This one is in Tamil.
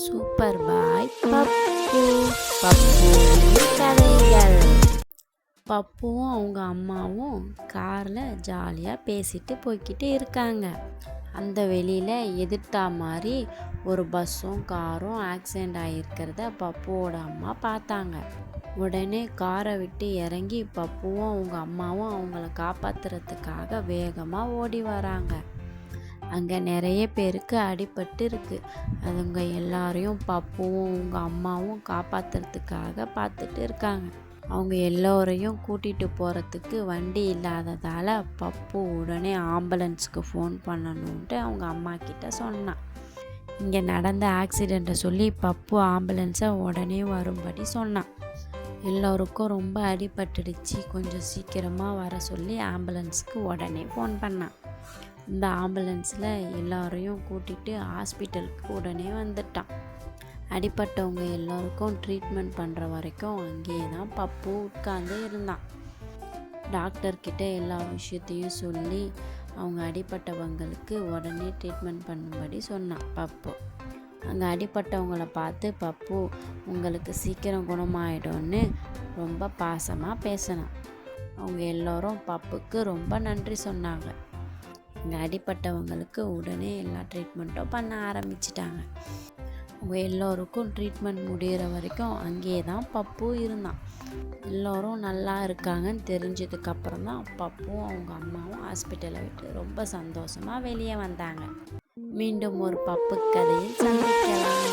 சூப்பர் பாய் பப்பு. பப்புவின் கதைகள். பப்புவும் அவங்க அம்மாவும் காரில் ஜாலியாக பேசிட்டு போய்கிட்டு இருக்காங்க. அந்த வெளியில் எதிர்த்தா மாதிரி ஒரு பஸ்ஸும் காரும் ஆக்சிடெண்ட் ஆகியிருக்கிறத பப்புவோட அம்மா பார்த்தாங்க. உடனே காரை விட்டு இறங்கி பப்புவும் அவங்க அம்மாவும் அவங்கள காப்பாற்றுறதுக்காக வேகமாக ஓடி வராங்க. அங்கே நிறைய பேருக்கு அடிபட்டு இருக்கு. அதுங்க எல்லாரையும் பப்புவும் அவங்க அம்மாவும் காப்பாற்றுறதுக்காக பார்த்துட்டு இருக்காங்க. அவங்க எல்லோரையும் கூட்டிகிட்டு போகிறதுக்கு வண்டி இல்லாததால் பப்பு உடனே ஆம்புலன்ஸுக்கு ஃபோன் பண்ணணுன்ட்டு அவங்க அம்மா கிட்ட சொன்னான். இங்கே நடந்த ஆக்சிடெண்ட்டை சொல்லி பப்பு ஆம்புலன்ஸை உடனே வரும்படி சொன்னான். எல்லோருக்கும் ரொம்ப அடிபட்டுடுச்சு, கொஞ்சம் சீக்கிரமாக வர சொல்லி ஆம்புலன்ஸுக்கு உடனே ஃபோன் பண்ணான். இந்த ஆம்புலன்ஸில் எல்லோரையும் கூட்டிகிட்டு ஹாஸ்பிட்டலுக்கு உடனே வந்துட்டான். அடிப்பட்டவங்க எல்லோருக்கும் ட்ரீட்மெண்ட் பண்ணுற வரைக்கும் அங்கேயே தான் பப்பு உட்காந்து இருந்தான். டாக்டர்கிட்ட எல்லா விஷயத்தையும் சொல்லி அவங்க அடிப்பட்டவங்களுக்கு உடனே ட்ரீட்மெண்ட் பண்ணும்படி சொன்னான் பப்பு. அங்கே அடிப்பட்டவங்கள பார்த்து பப்பு உங்களுக்கு சீக்கிரம் குணமாயிடும்னு ரொம்ப பாசமாக பேசினான். அவங்க எல்லோரும் பப்புக்கு ரொம்ப நன்றி சொன்னாங்க. இங்கே அடிப்பட்டவங்களுக்கு உடனே எல்லா ட்ரீட்மெண்ட்டும் பண்ண ஆரம்பிச்சிட்டாங்க. அவங்க எல்லோருக்கும் ட்ரீட்மெண்ட் முடிகிற வரைக்கும் அங்கேயே தான் பப்பு இருந்தான். எல்லோரும் நல்லா இருக்காங்கன்னு தெரிஞ்சதுக்கப்புறம் தான் பப்புவும் அவங்க அம்மாவும் ஹாஸ்பிட்டலை விட்டு ரொம்ப சந்தோஷமாக வெளியே வந்தாங்க. மீண்டும் ஒரு பப்பு கதையில் சந்திக்கலாம்.